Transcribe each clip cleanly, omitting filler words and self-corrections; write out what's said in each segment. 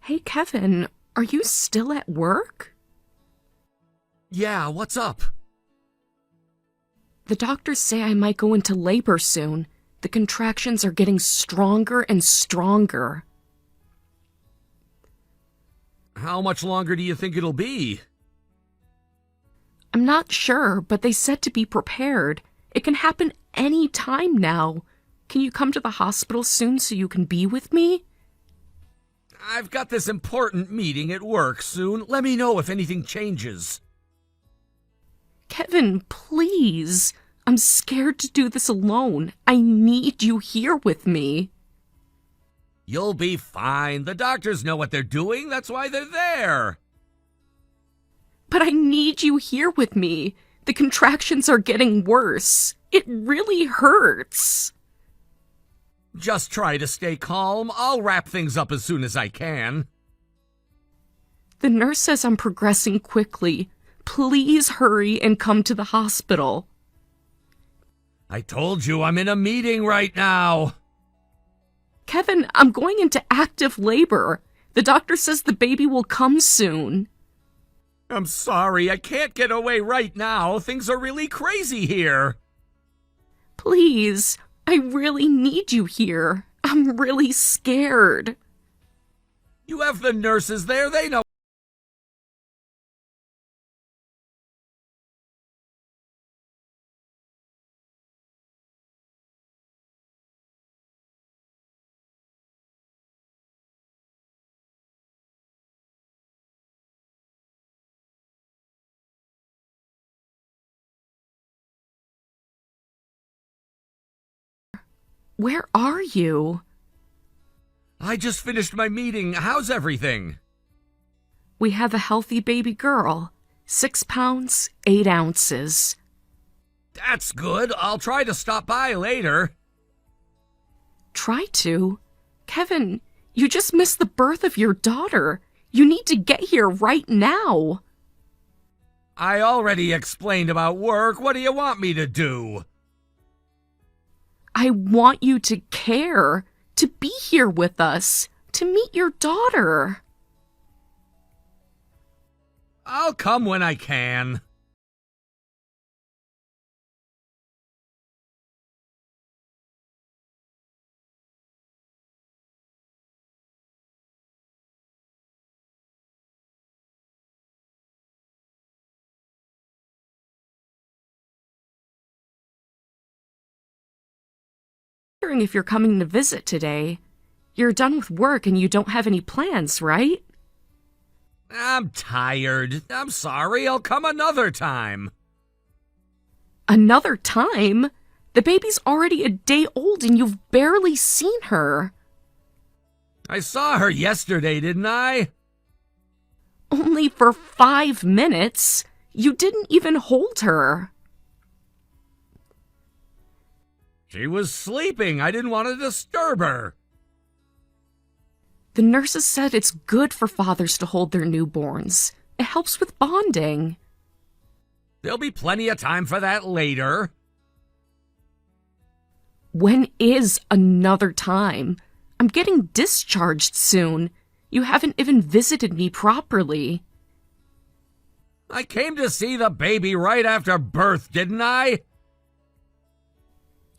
Hey, Kevin, are you still at work? Yeah, what's up? The doctors say I might go into labor soon. The contractions are getting stronger and stronger. How much longer do you think it'll be? I'm not sure, but they said to be prepared. It can happen any time now. Can you come to the hospital soon so you can be with me? I've got this important meeting at work soon. Let me know if anything changes. Kevin, please. I'm scared to do this alone. I need you here with me. You'll be fine. The doctors know what they're doing. That's why they're there. But I need you here with me. The contractions are getting worse. It really hurts. Just try to stay calm. I'll wrap things up as soon as I can. The nurse says I'm progressing quickly. Please hurry and come to the hospital. I told you I'm in a meeting right now. Kevin, I'm going into active labor. The doctor says the baby will come soon. I'm sorry, I can't get away right now. Things are really crazy here. Please, I really need you here. I'm really scared. You have the nurses there. They know. Where are you? I just finished my meeting. How's everything? We have a healthy baby girl. 6 pounds, 8 ounces. That's good. I'll try to stop by later. Try to? Kevin, you just missed the birth of your daughter. You need to get here right now. I already explained about work. What do you want me to do? I want you to care, to be here with us, to meet your daughter. I'll come when I can. Wondering if you're coming to visit today. You're done with work and you don't have any plans, right? I'm tired. I'm sorry. I'll come another time. Another time? The baby's already a day old and you've barely seen her. I saw her yesterday, didn't I? Only for 5 minutes. You didn't even hold her. She was sleeping. I didn't want to disturb her. The nurses said it's good for fathers to hold their newborns. It helps with bonding. There'll be plenty of time for that later. When is another time? I'm getting discharged soon. You haven't even visited me properly. I came to see the baby right after birth, didn't I?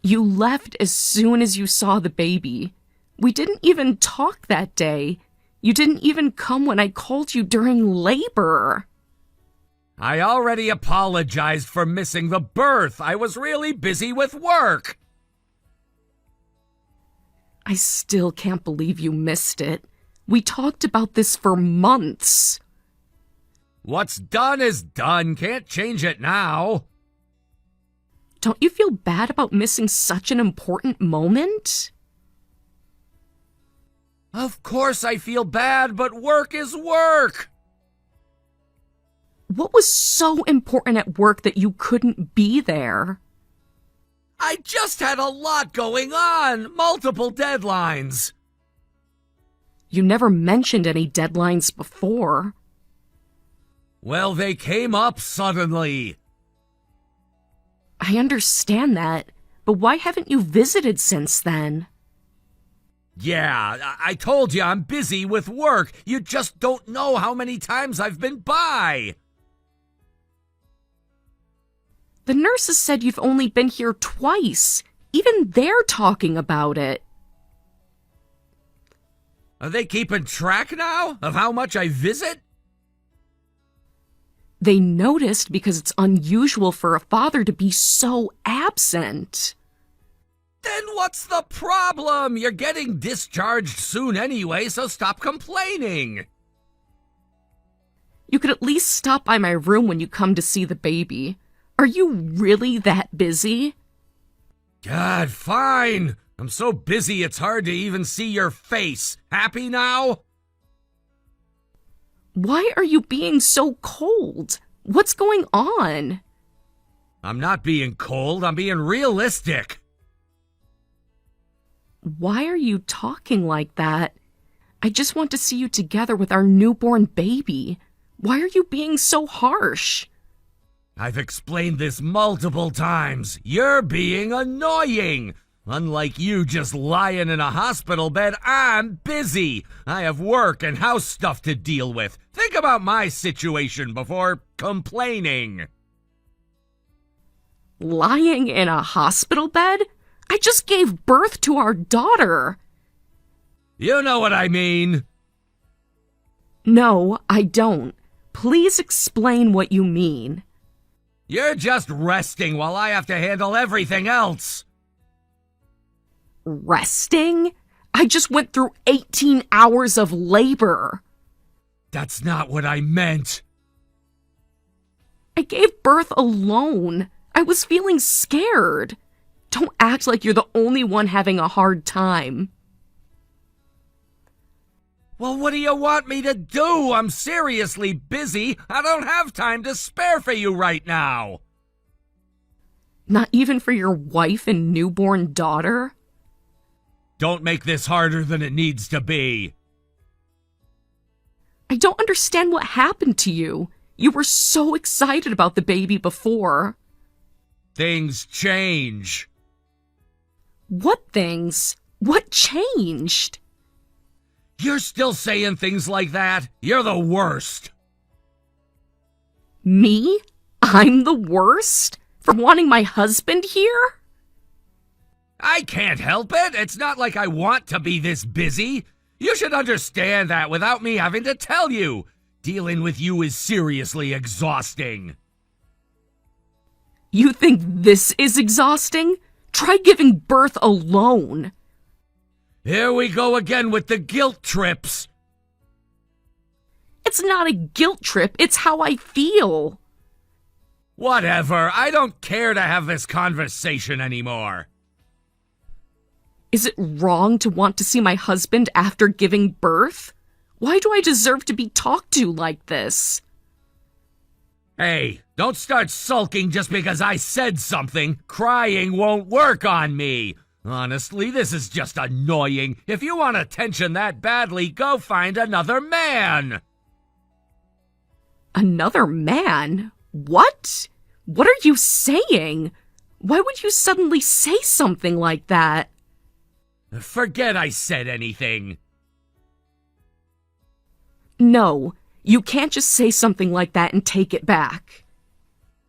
You left as soon as you saw the baby. We didn't even talk that day. You didn't even come when I called you during labor. I already apologized for missing the birth. I was really busy with work. I still can't believe you missed it. We talked about this for months. What's done is done. Can't change it now. Don't you feel bad about missing such an important moment? Of course I feel bad, but work is work. What was so important at work that you couldn't be there? I just had a lot going on. Multiple deadlines. You never mentioned any deadlines before. Well, they came up suddenly. I understand that, but why haven't you visited since then? Yeah, I told you I'm busy with work. You just don't know how many times I've been by. The nurses said you've only been here twice. Even they're talking about it. Are they keeping track now of how much I visit? They noticed because it's unusual for a father to be so absent. Then what's the problem? You're getting discharged soon anyway, so stop complaining. You could at least stop by my room when you come to see the baby. Are you really that busy? God, fine. I'm so busy it's hard to even see your face. Happy now? Why are you being so cold? What's going on? I'm not being cold, I'm being realistic. Why are you talking like that? I just want to see you together with our newborn baby. Why are you being so harsh? I've explained this multiple times. You're being annoying. Unlike you just lying in a hospital bed, I'm busy. I have work and house stuff to deal with. Think about my situation before complaining. Lying in a hospital bed? I just gave birth to our daughter. You know what I mean. No, I don't. Please explain what you mean. You're just resting while I have to handle everything else. Resting? I just went through 18 hours of labor. That's not what I meant. I gave birth alone. I was feeling scared. Don't act like you're the only one having a hard time. Well, what do you want me to do? I'm seriously busy. I don't have time to spare for you right now. Not even for your wife and newborn daughter? Don't make this harder than it needs to be. I don't understand what happened to you. You were so excited about the baby before. Things change. What things? What changed? You're still saying things like that? You're the worst. Me? I'm the worst? For wanting my husband here? I can't help it. It's not like I want to be this busy. You should understand that without me having to tell you. Dealing with you is seriously exhausting. You think this is exhausting? Try giving birth alone. Here we go again with the guilt trips. It's not a guilt trip, it's how I feel. Whatever, I don't care to have this conversation anymore. Is it wrong to want to see my husband after giving birth? Why do I deserve to be talked to like this? Hey, don't start sulking just because I said something. Crying won't work on me. Honestly, this is just annoying. If you want attention that badly, go find another man. Another man? What? What are you saying? Why would you suddenly say something like that? Forget I said anything. No, you can't just say something like that and take it back.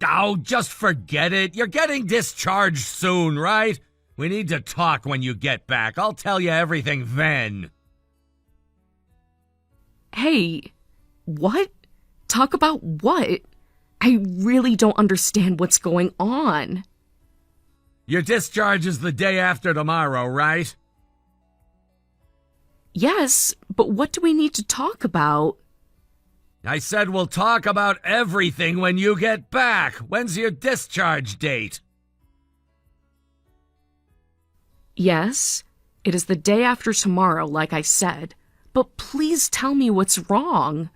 Oh, just forget it. You're getting discharged soon, right? We need to talk when you get back. I'll tell you everything then. Hey, what? Talk about what? I really don't understand what's going on. Your discharge is the day after tomorrow, right? Yes, but what do we need to talk about? I said we'll talk about everything when you get back. When's your discharge date? Yes, it is the day after tomorrow, like I said. But please tell me what's wrong.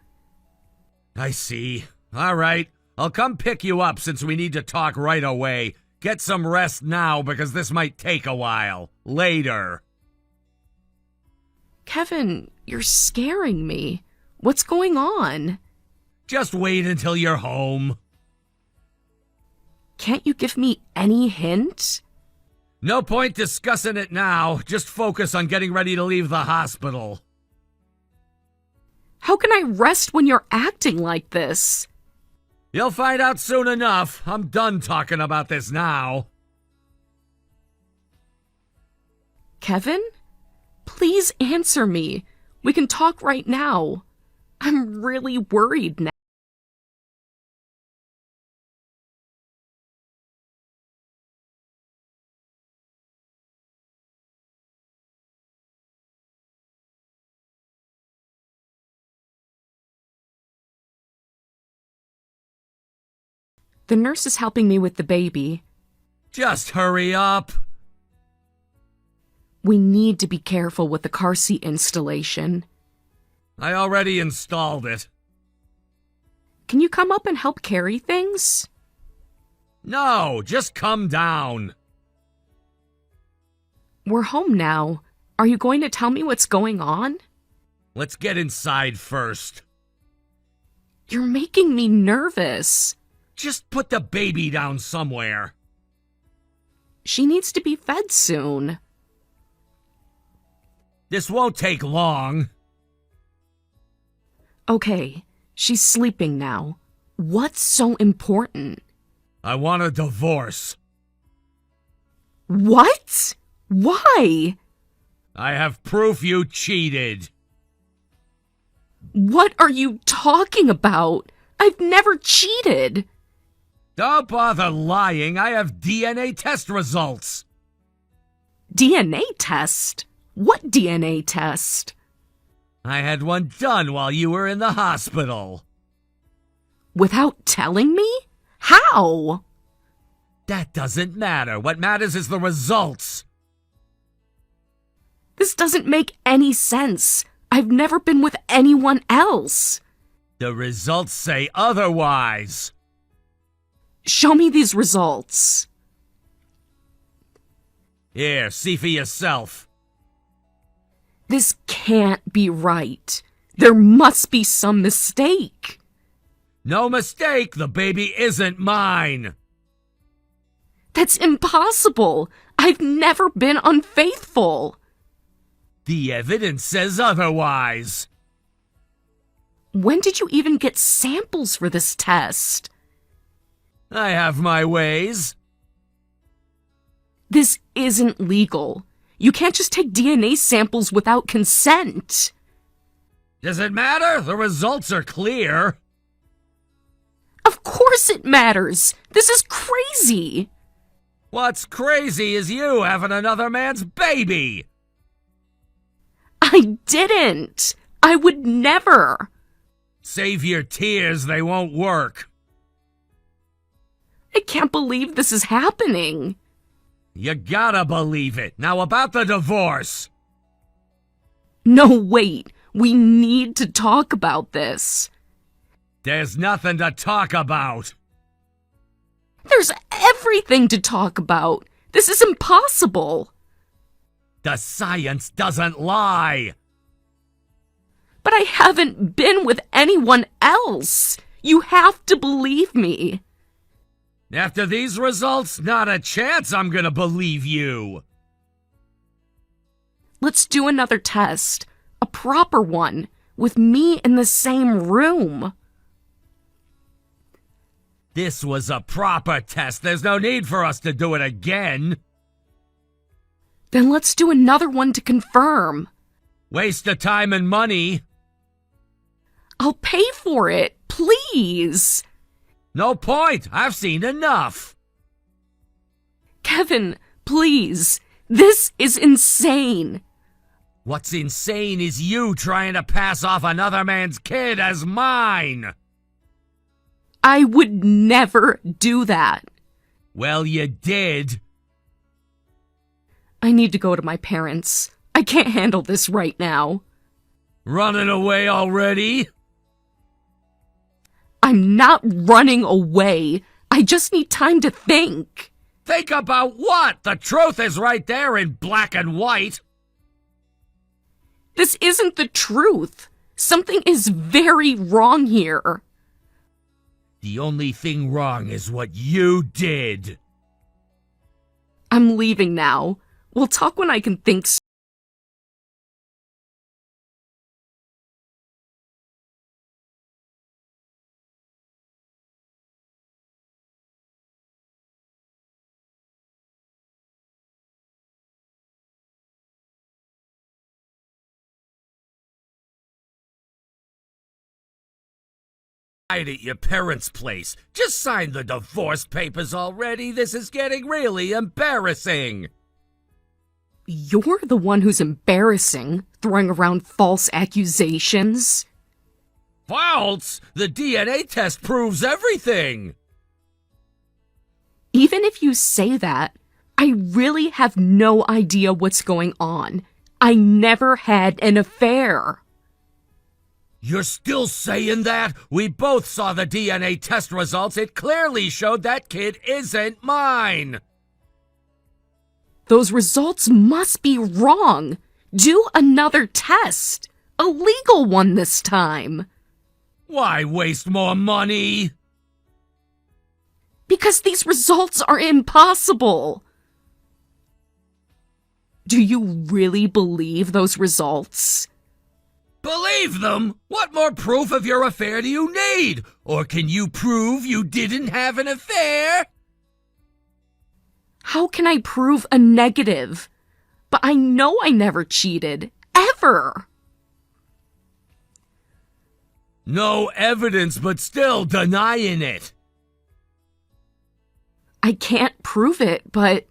I see. All right. I'll come pick you up since we need to talk right away. Get some rest now because this might take a while. Later. Kevin, you're scaring me. What's going on? Just wait until you're home. Can't you give me any hint? No point discussing it now. Just focus on getting ready to leave the hospital. How can I rest when you're acting like this? You'll find out soon enough. I'm done talking about this now. Kevin? Please answer me. We can talk right now. I'm really worried now. The nurse is helping me with the baby. Just hurry up. We need to be careful with the car seat installation. I already installed it. Can you come up and help carry things? No, just come down. We're home now. Are you going to tell me what's going on? Let's get inside first. You're making me nervous. Just put the baby down somewhere. She needs to be fed soon. This won't take long. Okay, she's sleeping now. What's so important? I want a divorce. What? Why? I have proof you cheated. What are you talking about? I've never cheated. Don't bother lying. I have DNA test results. DNA test? What DNA test? I had one done while you were in the hospital. Without telling me? How? That doesn't matter. What matters is the results. This doesn't make any sense. I've never been with anyone else. The results say otherwise. Show me these results. Here, see for yourself. This can't be right. There must be some mistake. No mistake, the baby isn't mine. That's impossible. I've never been unfaithful. The evidence says otherwise. When did you even get samples for this test? I have my ways. This isn't legal. You can't just take DNA samples without consent. Does it matter? The results are clear. Of course it matters. This is crazy. What's crazy is you having another man's baby. I didn't. I would never. Save your tears, they won't work. I can't believe this is happening. You gotta believe it. Now about the divorce. No, wait. We need to talk about this. There's nothing to talk about. There's everything to talk about. This is impossible. The science doesn't lie. But I haven't been with anyone else. You have to believe me. After these results, not a chance I'm gonna believe you. Let's do another test. A proper one. With me in the same room. This was a proper test. There's no need for us to do it again. Then let's do another one to confirm. Waste of time and money. I'll pay for it, please. No point. I've seen enough. Kevin, please. This is insane. What's insane is you trying to pass off another man's kid as mine. I would never do that. Well, you did. I need to go to my parents. I can't handle this right now. Running away already? I'm not running away. I just need time to think. Think about what? The truth is right there in black and white. This isn't the truth. Something is very wrong here. The only thing wrong is what you did. I'm leaving now. We'll talk when I can think At your parents' place. Just sign the divorce papers already. This is getting really embarrassing. You're the one who's embarrassing, throwing around false accusations. False? The DNA test proves everything. Even if you say that, I really have no idea what's going on. I never had an affair. You're still saying that? We both saw the DNA test results. It clearly showed that kid isn't mine. Those results must be wrong. Do another test. A legal one this time. Why waste more money? Because these results are impossible. Do you really believe those results? Believe them? What more proof of your affair do you need? Or can you prove you didn't have an affair? How can I prove a negative? But I know I never cheated. Ever. No evidence, but still denying it. I can't prove it, but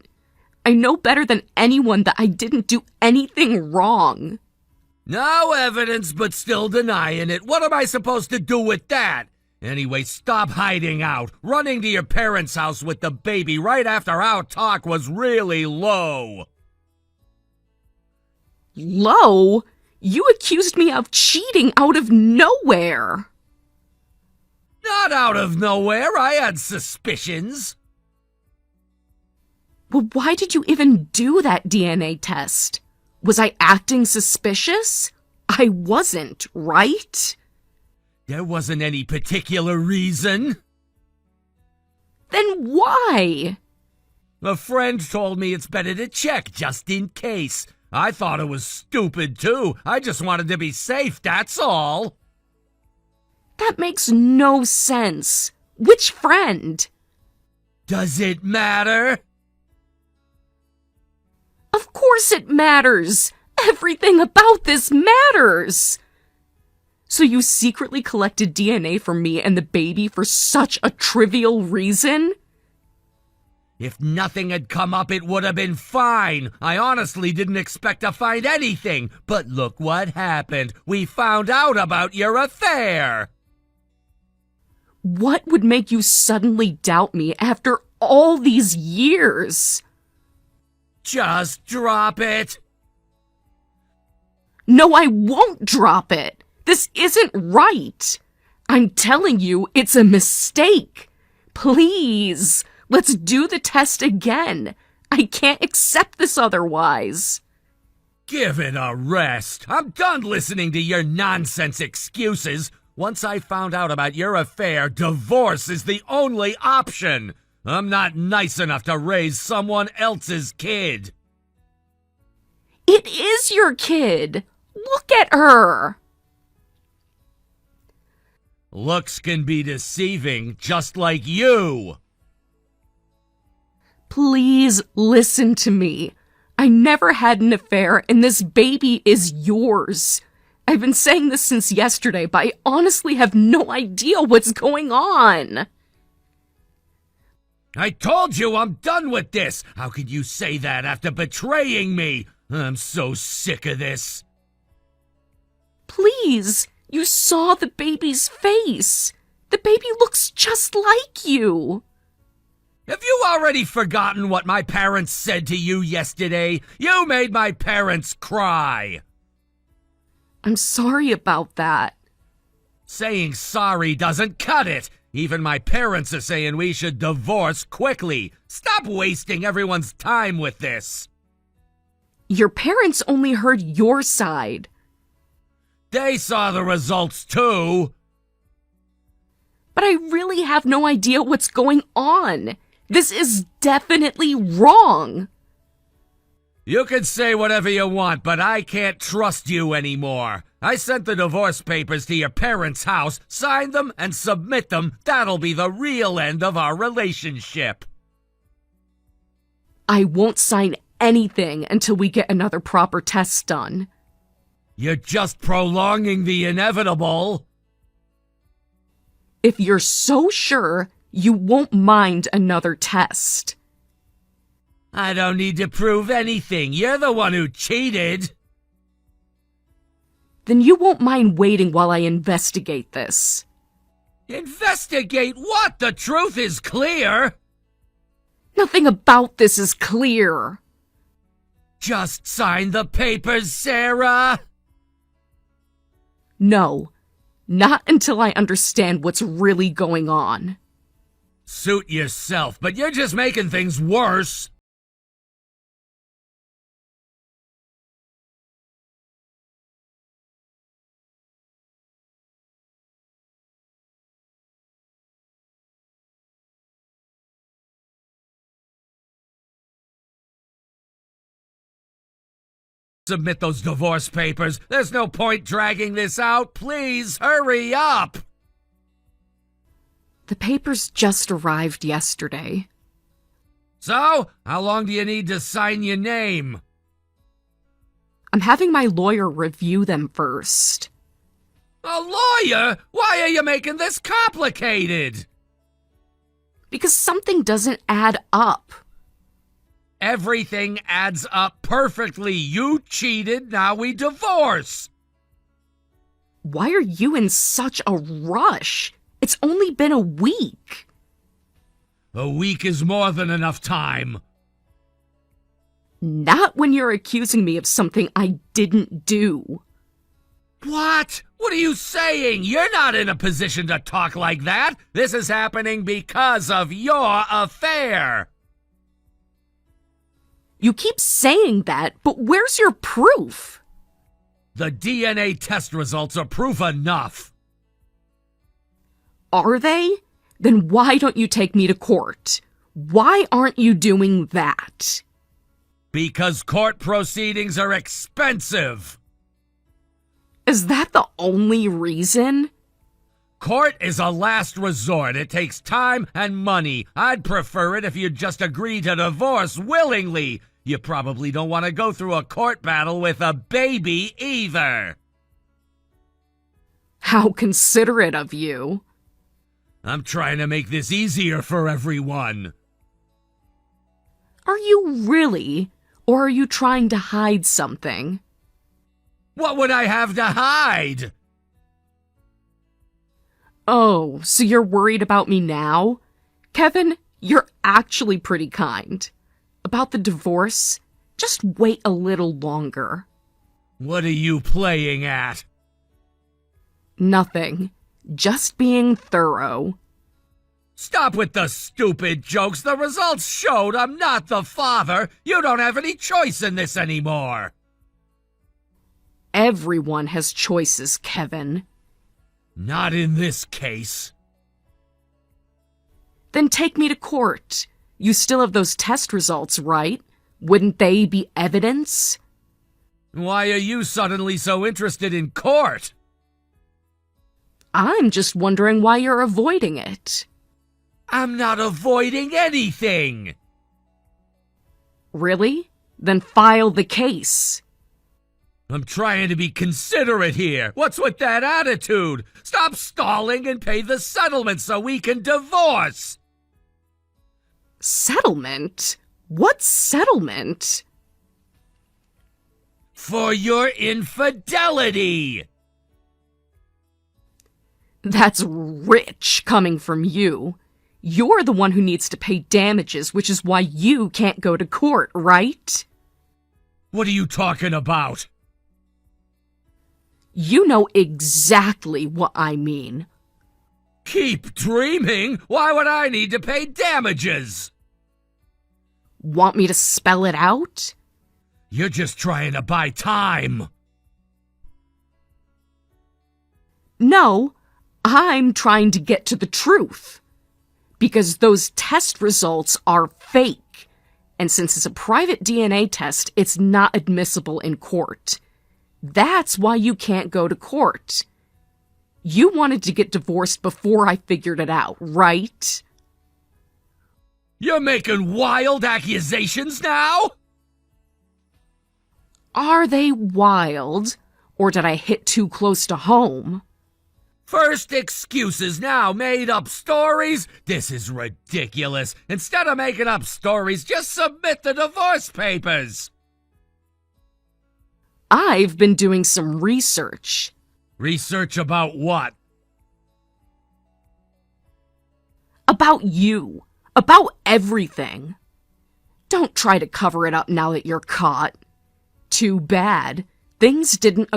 I know better than anyone that I didn't do anything wrong. No evidence, but still denying it. What am I supposed to do with that? Anyway, stop hiding out. Running to your parents' house with the baby right after our talk was really low. Low? You accused me of cheating out of nowhere. Not out of nowhere. I had suspicions. Well, why did you even do that DNA test? Was I acting suspicious? I wasn't, right? There wasn't any particular reason. Then why? A friend told me it's better to check just in case. I thought it was stupid too. I just wanted to be safe, that's all. That makes no sense. Which friend? Does it matter? Of course it matters. Everything about this matters. So you secretly collected DNA from me and the baby for such a trivial reason? If nothing had come up, it would have been fine. I honestly didn't expect to find anything. But look what happened. We found out about your affair. What would make you suddenly doubt me after all these years? Just drop it. No, I won't drop it. This isn't right. I'm telling you, it's a mistake. Please, let's do the test again. I can't accept this otherwise. Give it a rest. I'm done listening to your nonsense excuses. Once I found out about your affair, divorce is the only option. I'm not nice enough to raise someone else's kid. It is your kid. Look at her. Looks can be deceiving, just like you. Please listen to me. I never had an affair, and this baby is yours. I've been saying this since yesterday, but I honestly have no idea what's going on. I told you I'm done with this. How could you say that after betraying me? I'm so sick of this. Please, you saw the baby's face. The baby looks just like you. Have you already forgotten what my parents said to you yesterday? You made my parents cry. I'm sorry about that. Saying sorry doesn't cut it. Even my parents are saying we should divorce quickly. Stop wasting everyone's time with this. Your parents only heard your side. They saw the results too. But I really have no idea what's going on. This is definitely wrong. You can say whatever you want, but I can't trust you anymore. I sent the divorce papers to your parents' house, sign them, and submit them. That'll be the real end of our relationship. I won't sign anything until we get another proper test done. You're just prolonging the inevitable. If you're so sure, you won't mind another test. I don't need to prove anything. You're the one who cheated. Then you won't mind waiting while I investigate this. Investigate what? The truth is clear. Nothing about this is clear. Just sign the papers, Sarah. No, not until I understand what's really going on. Suit yourself, but you're just making things worse. Submit those divorce papers. There's no point dragging this out. Please, hurry up! The papers just arrived yesterday. So, how long do you need to sign your name? I'm having my lawyer review them first. A lawyer? Why are you making this complicated? Because something doesn't add up. Everything adds up perfectly. You cheated, now we divorce. Why are you in such a rush? It's only been a week. A week is more than enough time. Not when you're accusing me of something I didn't do. What? What are you saying? You're not in a position to talk like that. This is happening because of your affair. You keep saying that, but where's your proof? The DNA test results are proof enough. Are they? Then why don't you take me to court? Why aren't you doing that? Because court proceedings are expensive. Is that the only reason? Court is a last resort. It takes time and money. I'd prefer it if you'd just agree to divorce willingly. You probably don't want to go through a court battle with a baby either. How considerate of you. I'm trying to make this easier for everyone. Are you really? Or are you trying to hide something? What would I have to hide? Oh, so you're worried about me now? Kevin, you're actually pretty kind. About the divorce, just wait a little longer. What are you playing at? Nothing. Just being thorough. Stop with the stupid jokes. The results showed I'm not the father. You don't have any choice in this anymore. Everyone has choices, Kevin. Not in this case. Then take me to court. You still have those test results, right? Wouldn't they be evidence? Why are you suddenly so interested in court? I'm just wondering why you're avoiding it. I'm not avoiding anything. Really? Then file the case. I'm trying to be considerate here. What's with that attitude? Stop stalling and pay the settlement so we can divorce. Settlement? What settlement? For your infidelity. That's rich coming from you. You're the one who needs to pay damages, which is why you can't go to court, right? What are you talking about? You know exactly what I mean. Keep dreaming? Why would I need to pay damages? Want me to spell it out? You're just trying to buy time. No, I'm trying to get to the truth. Because those test results are fake. And since it's a private DNA test, it's not admissible in court. That's why you can't go to court. You wanted to get divorced before I figured it out, right? You're making wild accusations now? Are they wild? Or did I hit too close to home? First excuses, now made-up stories? This is ridiculous. Instead of making up stories, just submit the divorce papers. I've been doing some research. Research about what? About you. About everything. Don't try to cover it up now that you're caught. Too bad. Things didn't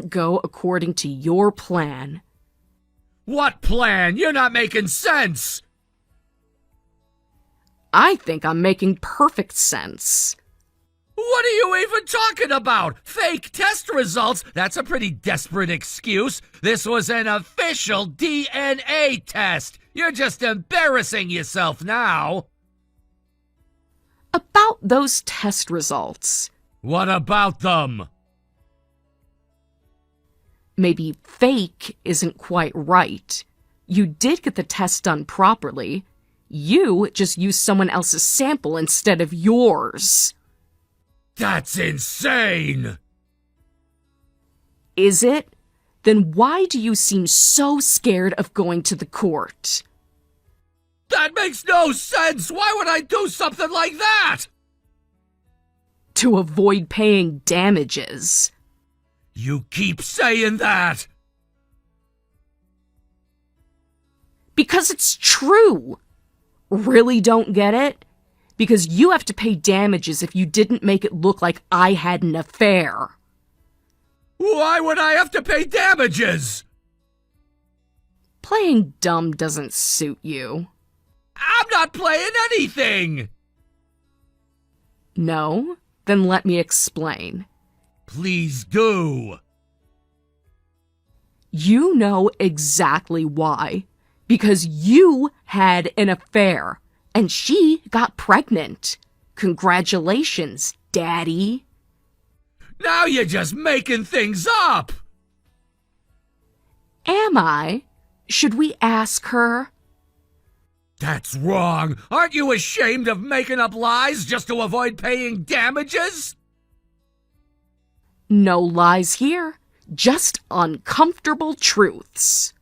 go according to your plan. What plan? You're not making sense. I think I'm making perfect sense. What are you even talking about? Fake test results? That's a pretty desperate excuse. This was an official DNA test. You're just embarrassing yourself now. About those test results. What about them? Maybe fake isn't quite right. You did get the test done properly. You just used someone else's sample instead of yours. That's insane! Is it? Then why do you seem so scared of going to the court? That makes no sense! Why would I do something like that? To avoid paying damages. You keep saying that! Because it's true! Really don't get it? Because you have to pay damages if you didn't make it look like I had an affair. Why would I have to pay damages? Playing dumb doesn't suit you. I'm not playing anything! No? Then let me explain. Please do. You know exactly why. Because you had an affair, and she got pregnant. Congratulations, Daddy. Now you're just making things up! Am I? Should we ask her? That's wrong. Aren't you ashamed of making up lies just to avoid paying damages? No lies here. Just uncomfortable truths.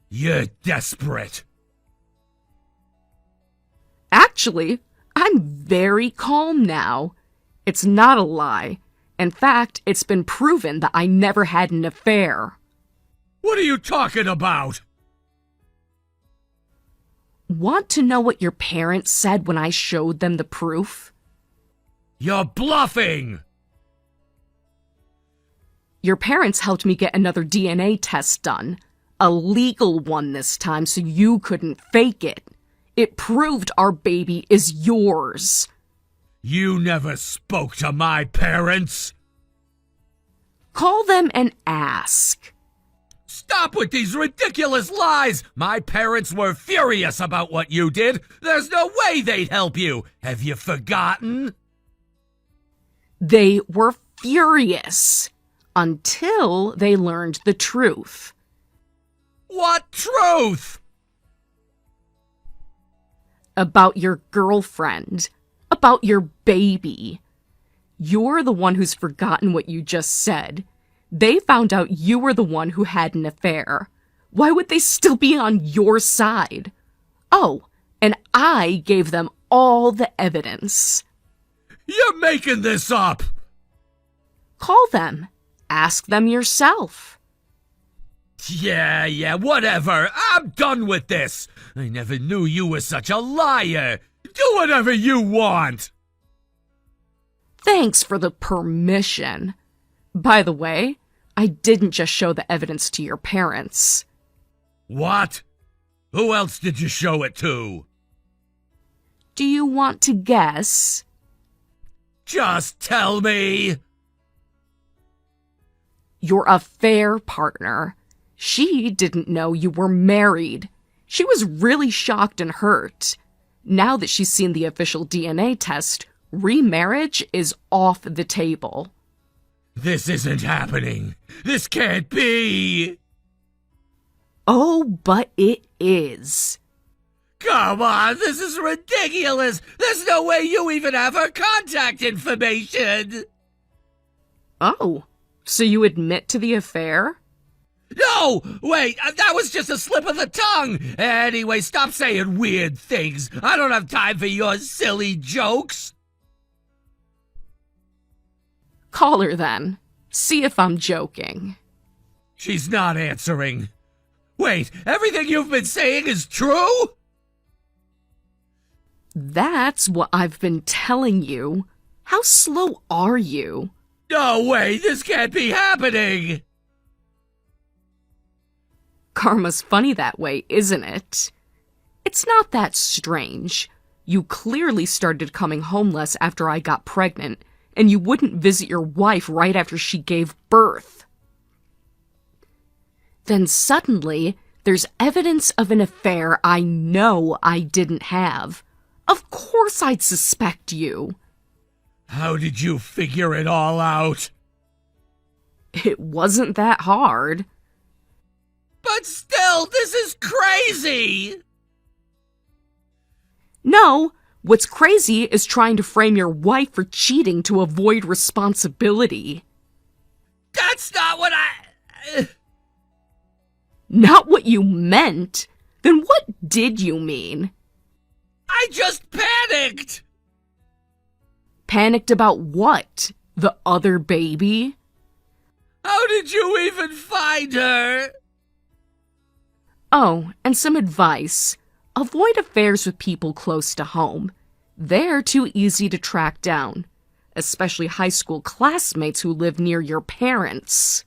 You're desperate. Actually, I'm very calm now. It's not a lie. In fact, it's been proven that I never had an affair. What are you talking about? Want to know what your parents said when I showed them the proof? You're bluffing! Your parents helped me get another DNA test done. A legal one this time, so you couldn't fake it. It proved our baby is yours. You never spoke to my parents. Call them and ask. Stop with these ridiculous lies! My parents were furious about what you did. There's no way they'd help you. Have you forgotten? They were furious until they learned the truth. What truth? About your girlfriend. About your baby. You're the one who's forgotten what you just said. They found out you were the one who had an affair. Why would they still be on your side? Oh, and I gave them all the evidence. You're making this up! Call them. Ask them yourself. Yeah, whatever. I'm done with this. I never knew you were such a liar. Do whatever you want. Thanks for the permission. By the way, I didn't just show the evidence to your parents. What? Who else did you show it to? Do you want to guess? Just tell me. Your affair partner. She didn't know you were married. She was really shocked and hurt. Now that she's seen the official DNA test, remarriage is off the table. This isn't happening. This can't be. Oh, but it is. Come on, this is ridiculous. There's no way you even have her contact information. Oh, so you admit to the affair? No! Wait, that was just a slip of the tongue! Anyway, stop saying weird things. I don't have time for your silly jokes. Call her then. See if I'm joking. She's not answering. Wait, everything you've been saying is true? That's what I've been telling you. How slow are you? No way, this can't be happening! Karma's funny that way, isn't it? It's not that strange. You clearly started coming home less after I got pregnant, and you wouldn't visit your wife right after she gave birth. Then suddenly, there's evidence of an affair I know I didn't have. Of course I'd suspect you. How did you figure it all out? It wasn't that hard. But still, this is crazy! No, what's crazy is trying to frame your wife for cheating to avoid responsibility. That's not what I... Not what you meant? Then what did you mean? I just panicked! Panicked about what? The other baby? How did you even find her? Oh, and some advice. Avoid affairs with people close to home. They're too easy to track down, especially high school classmates who live near your parents.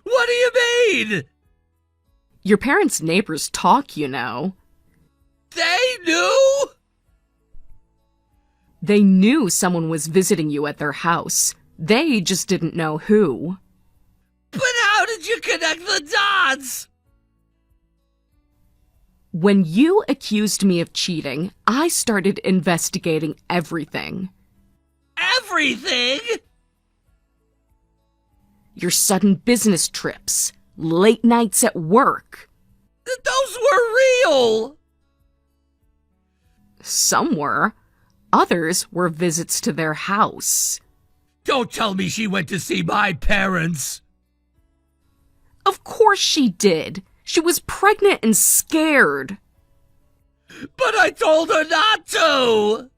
What do you mean? Your parents' neighbors talk, you know. They knew? They knew someone was visiting you at their house. They just didn't know who. But how did you connect the dots? When you accused me of cheating, I started investigating everything. Everything? Your sudden business trips, late nights at work. Those were real! Some were. Others were visits to their house. Don't tell me she went to see my parents. Of course she did. She was pregnant and scared. But I told her not to!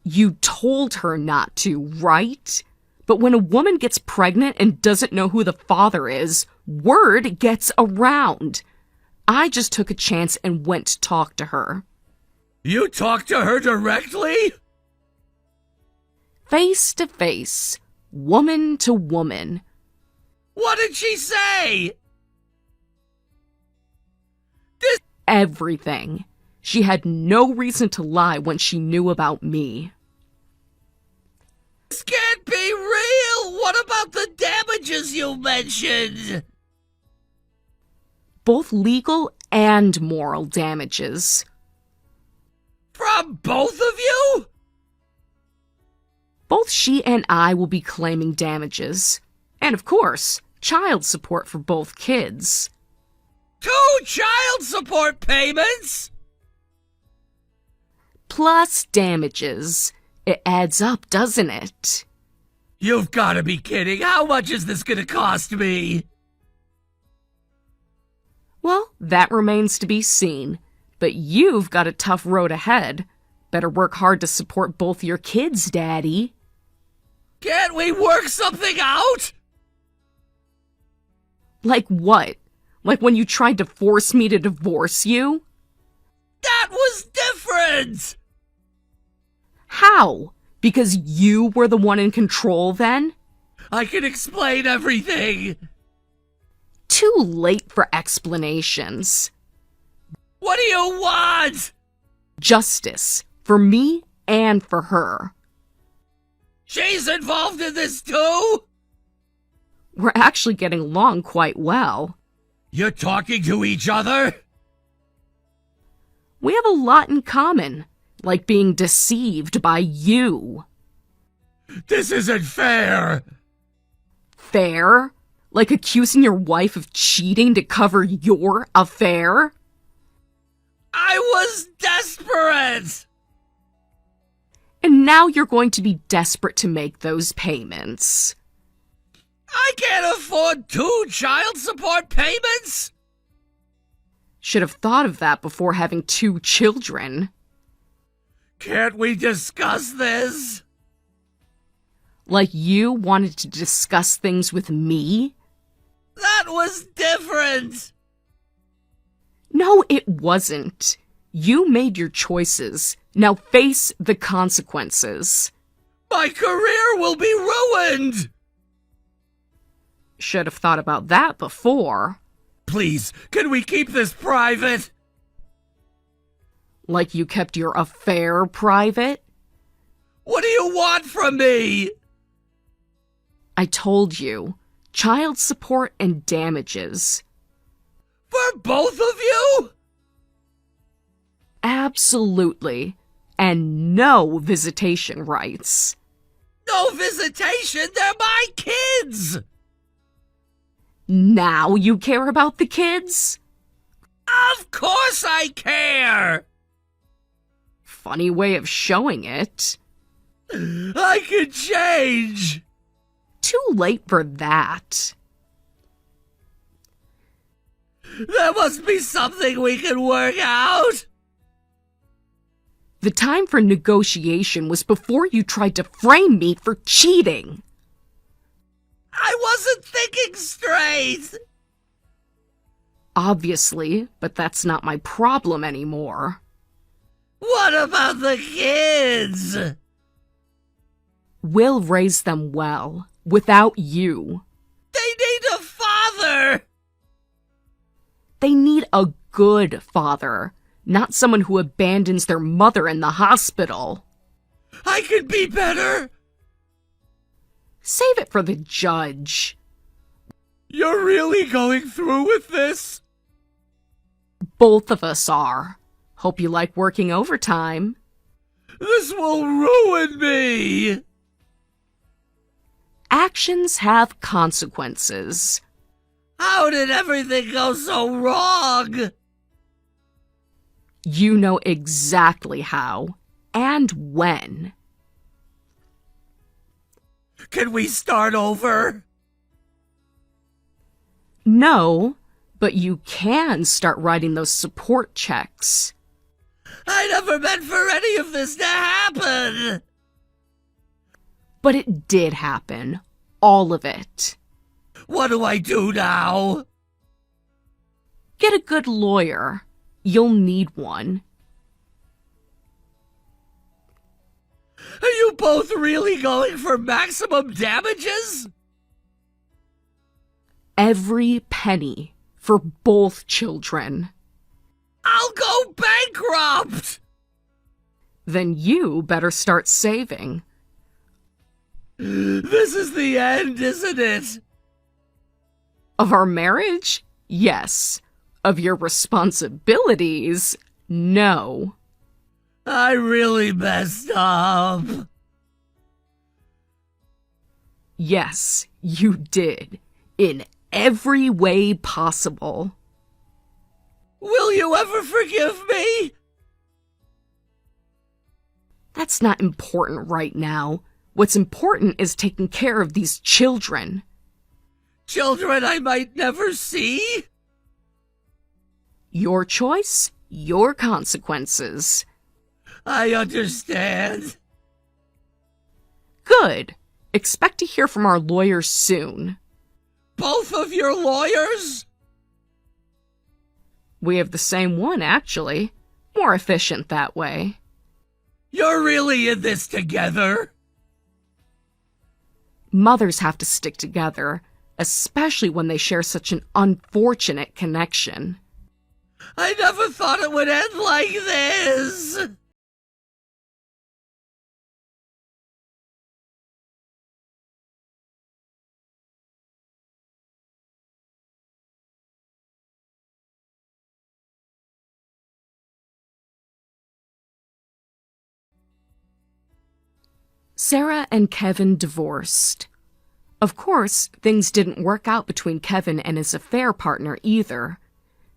You told her not to, right? But when a woman gets pregnant and doesn't know who the father is, word gets around. I just took a chance and went to talk to her. You talked to her directly? Face to face, woman to woman. What did she say? Everything. She had no reason to lie when she knew about me. This can't be real! What about the damages you mentioned? Both legal and moral damages. From both of you? Both she and I will be claiming damages. And of course, child support for both kids. 2 child support payments? Plus damages. It adds up, doesn't it? You've got to be kidding. How much is this going to cost me? Well, that remains to be seen. But you've got a tough road ahead. Better work hard to support both your kids, Daddy. Can't we work something out? Like what? Like when you tried to force me to divorce you? That was different! How? Because you were the one in control then? I can explain everything. Too late for explanations. What do you want? Justice. For me, and for her. She's involved in this too? We're actually getting along quite well. You're talking to each other? We have a lot in common, like being deceived by you. This isn't fair! Fair? Like accusing your wife of cheating to cover your affair? I was desperate! And now you're going to be desperate to make those payments. I can't afford 2 child support payments! Should have thought of that before having 2 children. Can't we discuss this? Like you wanted to discuss things with me? That was different! No, it wasn't. You made your choices. Now face the consequences. My career will be ruined! Should have thought about that before. Please, can we keep this private? Like you kept your affair private? What do you want from me? I told you. Child support and damages. For both of you? Absolutely. And no visitation rights. No visitation, they're my kids! Now you care about the kids? Of course I care! Funny way of showing it. I can change! Too late for that. There must be something we can work out! The time for negotiation was before you tried to frame me for cheating. I wasn't thinking straight! Obviously, but that's not my problem anymore. What about the kids? We'll raise them well, without you. They need a father! They need a good father, not someone who abandons their mother in the hospital. I can be better! Save it for the judge. You're really going through with this? Both of us are. Hope you like working overtime. This will ruin me! Actions have consequences. How did everything go so wrong? You know exactly how and when. Can we start over? No, but you can start writing those support checks. I never meant for any of this to happen! But it did happen. All of it. What do I do now? Get a good lawyer. You'll need one. Are you both really going for maximum damages? Every penny for both children. I'll go bankrupt! Then you better start saving. This is the end, isn't it? Of our marriage? Yes. Of your responsibilities? No. I really messed up. Yes, you did. In every way possible. Will you ever forgive me? That's not important right now. What's important is taking care of these children. Children I might never see? Your choice, your consequences. I understand. Good. Expect to hear from our lawyers soon. Both of your lawyers? We have the same one, actually. More efficient that way. You're really in this together? Mothers have to stick together, especially when they share such an unfortunate connection. I never thought it would end like this! Sarah and Kevin divorced. Of course, things didn't work out between Kevin and his affair partner either.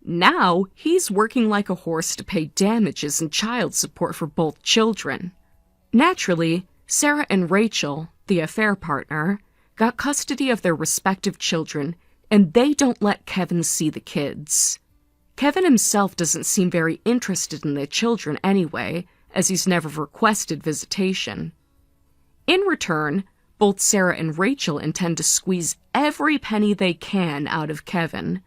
Now, he's working like a horse to pay damages and child support for both children. Naturally, Sarah and Rachel, the affair partner, got custody of their respective children, and they don't let Kevin see the kids. Kevin himself doesn't seem very interested in the children anyway, as he's never requested visitation. In return, both Sarah and Rachel intend to squeeze every penny they can out of Kevin.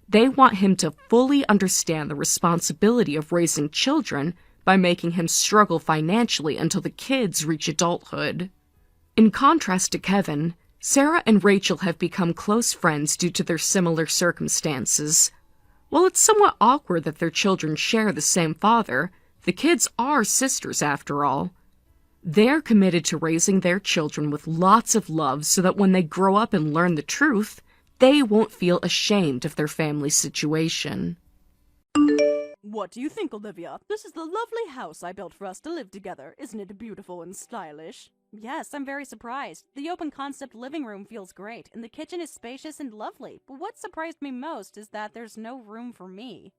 They want him to fully understand the responsibility of raising children by making him struggle financially until the kids reach adulthood. In contrast to Kevin, Sarah and Rachel have become close friends due to their similar circumstances. While it's somewhat awkward that their children share the same father, the kids are sisters after all. They're committed to raising their children with lots of love so that when they grow up and learn the truth, they won't feel ashamed of their family situation. What do you think, Olivia? This is the lovely house I built for us to live together. Isn't it beautiful and stylish? Yes, I'm very surprised. The open concept living room feels great, and the kitchen is spacious and lovely. But what surprised me most is that there's no room for me.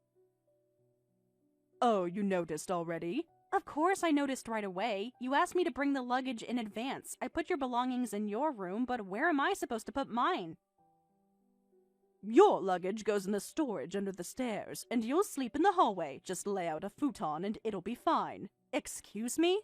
Oh, you noticed already? Of course I noticed right away. You asked me to bring the luggage in advance. I put your belongings in your room, but where am I supposed to put mine? Your luggage goes in the storage under the stairs, and you'll sleep in the hallway. Just lay out a futon and it'll be fine. Excuse me?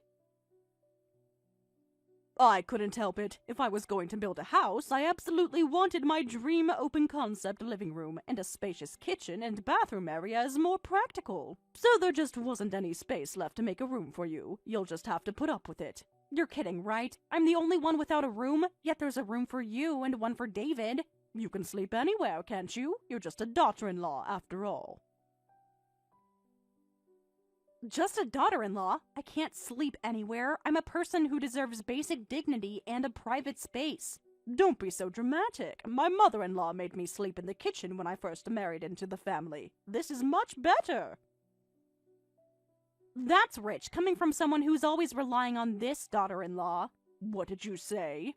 I couldn't help it. If I was going to build a house, I absolutely wanted my dream open concept living room, and a spacious kitchen and bathroom area is more practical. So there just wasn't any space left to make a room for you. You'll just have to put up with it. You're kidding, right? I'm the only one without a room, yet there's a room for you and one for David. You can sleep anywhere, can't you? You're just a daughter-in-law after all. Just a daughter-in-law? I can't sleep anywhere. I'm a person who deserves basic dignity and a private space. Don't be so dramatic. My mother-in-law made me sleep in the kitchen when I first married into the family. This is much better. That's rich, coming from someone who's always relying on this daughter-in-law. What did you say?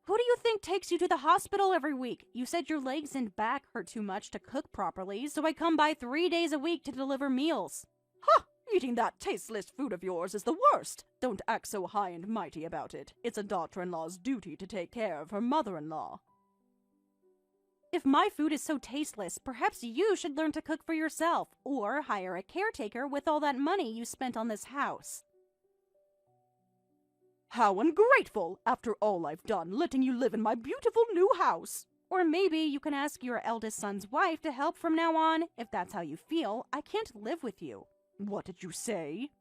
Who do you think takes you to the hospital every week? You said your legs and back hurt too much to cook properly, so I come by 3 days a week to deliver meals. Ha! Eating that tasteless food of yours is the worst. Don't act so high and mighty about it. It's a daughter-in-law's duty to take care of her mother-in-law. If my food is so tasteless, perhaps you should learn to cook for yourself, or hire a caretaker with all that money you spent on this house. How ungrateful! After all I've done, letting you live in my beautiful new house. Or maybe you can ask your eldest son's wife to help from now on. If that's how you feel, I can't live with you. What did you say?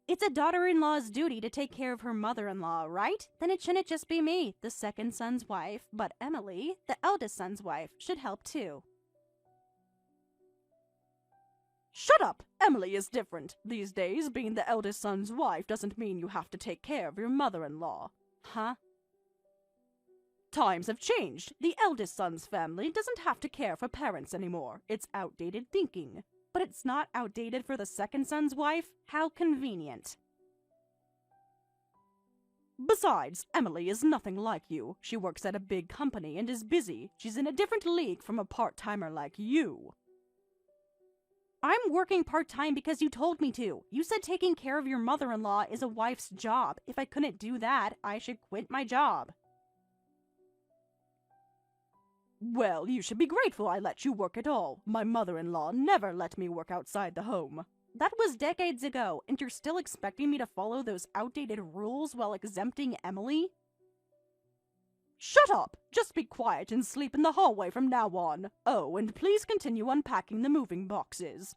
It's a daughter-in-law's duty to take care of her mother-in-law, right? Then it shouldn't just be me, the second son's wife, but Emily, the eldest son's wife, should help too. Shut up! Emily is different. These days, being the eldest son's wife doesn't mean you have to take care of your mother-in-law. Huh? Times have changed. The eldest son's family doesn't have to care for parents anymore. It's outdated thinking. But it's not outdated for the second son's wife? How convenient. Besides, Emily is nothing like you. She works at a big company and is busy. She's in a different league from a part-timer like you. I'm working part-time because you told me to. You said taking care of your mother-in-law is a wife's job. If I couldn't do that, I should quit my job. Well, you should be grateful I let you work at all. My mother-in-law never let me work outside the home. That was decades ago, and you're still expecting me to follow those outdated rules while exempting Emily? Shut up! Just be quiet and sleep in the hallway from now on. Oh, and please continue unpacking the moving boxes.